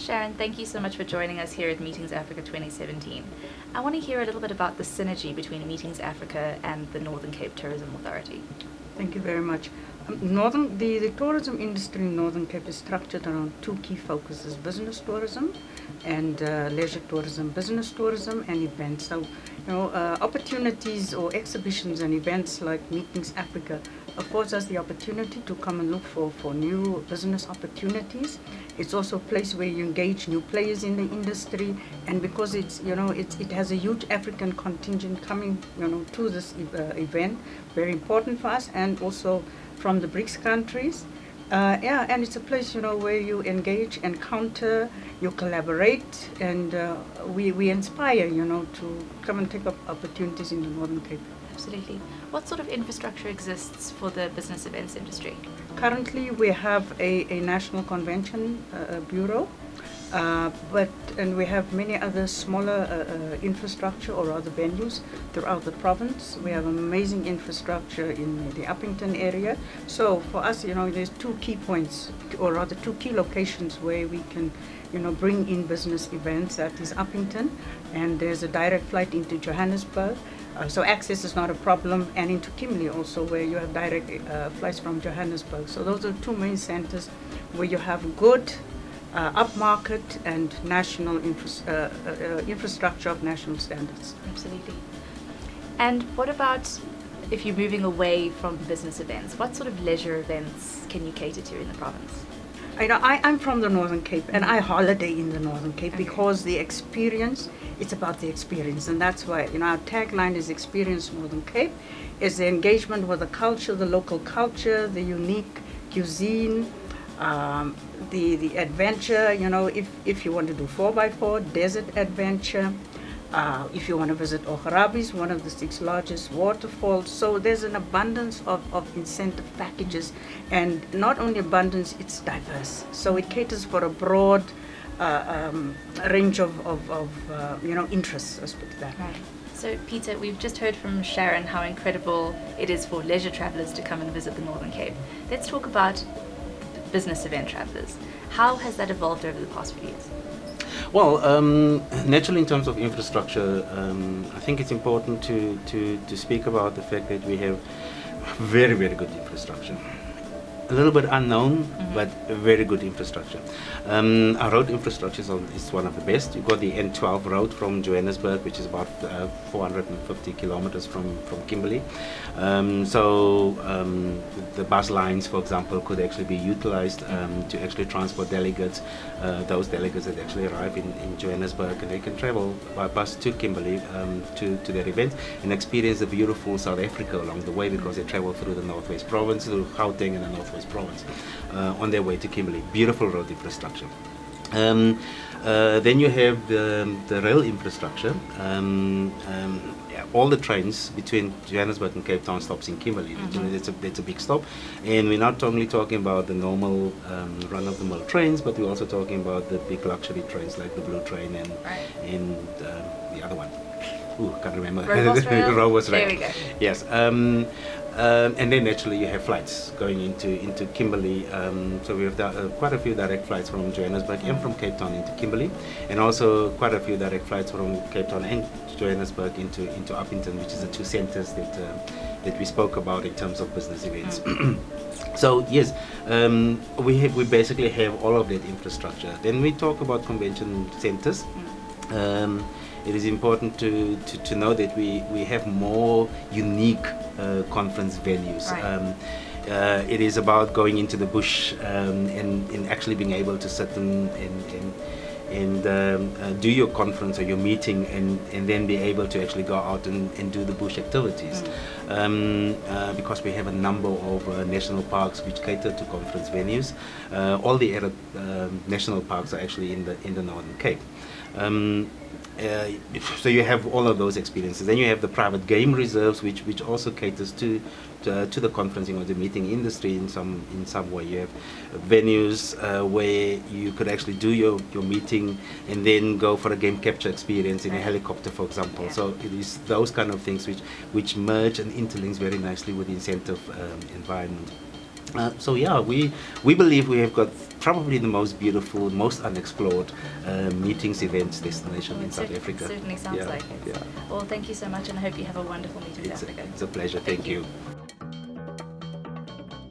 Sharon, thank you so much for joining us here at Meetings Africa 2017. I want to hear a little bit about the synergy between Meetings Africa and the Northern Cape Tourism Authority. Thank you very much. The tourism industry in Northern Cape is structured around two key focuses: business tourism and leisure tourism. Business tourism and events. So, opportunities or exhibitions and events like Meetings Africa affords us the opportunity to come and look for new business opportunities. It's also a place where you engage new players in the industry, and because it has a huge African contingent coming to this event, very important for us, and also from the BRICS countries. And it's a place where you engage, encounter, you collaborate, and we inspire to come and take up opportunities in the Northern Cape. Absolutely. What sort of infrastructure exists for the business events industry? Currently, we have a national convention bureau, and we have many other smaller infrastructure or other venues throughout the province. We have amazing infrastructure in the Uppington area. So for us, there's two key points, or rather two key locations where we can bring in business events. That is Uppington, and there's a direct flight into Johannesburg. So access is not a problem, and into Kimberley also, where you have direct flights from Johannesburg. So those are two main centers where you have good upmarket and national infrastructure of national standards. Absolutely. And what about if you're moving away from business events? What sort of leisure events can you cater to in the province? I'm from the Northern Cape, and I holiday in the Northern Cape because the experience, it's about the experience, and that's why our tagline is Experience Northern Cape. Is the engagement with the culture, the local culture, the unique cuisine, the adventure. If you want to do 4x4 desert adventure, if you want to visit Ogarabis, one of the 6 largest waterfalls. So there's an abundance of incentive packages, and not only abundance, it's diverse. So it caters for a broad range of interests, let's put it that way. Right. So Peter, we've just heard from Sharon how incredible it is for leisure travellers to come and visit the Northern Cape. Let's talk about business event travellers. How has that evolved over the past few years? Well, naturally, in terms of infrastructure, I think it's important to speak about the fact that we have very, very good infrastructure. A little bit unknown, but very good infrastructure. Our road infrastructure is one of the best. You've got the N12 road from Johannesburg, which is about 450 kilometers from Kimberley. So the bus lines, for example, could actually be utilized to actually transport delegates. Those delegates that actually arrive in Johannesburg, and they can travel by bus to Kimberley to their event and experience the beautiful South Africa along the way, because they travel through the Northwest Province, through Gauteng and the Northwest Province on their way to Kimberley. Beautiful road infrastructure. Then you have the rail infrastructure. All the trains between Johannesburg and Cape Town stops in Kimberley. That's a big stop, and we're not only talking about the normal run-of-the-mill trains, but we're also talking about the big luxury trains like the Blue Train and the other one. Ooh, I can't remember. Rowers Rail. Rail. There we go. Yes. And then naturally you have flights going into Kimberley. So we have quite a few direct flights from Johannesburg and from Cape Town into Kimberley, and also quite a few direct flights from Cape Town and Johannesburg into Uppington, which is the two centers that we spoke about in terms of business events. So yes, we basically have all of that infrastructure. Then we talk about convention centers. It is important to know that we have more unique conference venues. Right. It is about going into the bush and actually being able to sit and do your conference or your meeting, and then be able to actually go out and do the bush activities. Because we have a number of national parks which cater to conference venues. All the Arab national parks are actually in the Northern Cape. So you have all of those experiences. Then you have the private game reserves, which also caters to the conferencing or the meeting industry in some way. You have venues where you could actually do your meeting and then go for a game capture experience in a helicopter, for example. Yeah. So it is those kind of things which merge and interlinks very nicely with the incentive environment. So yeah, we believe we have got probably the most beautiful, most unexplored meetings, events, destination Well, in it South Africa. certainly sounds like it. Yeah. Well, thank you so much, and I hope you have a wonderful meeting with Africa. It's a pleasure. Thank you.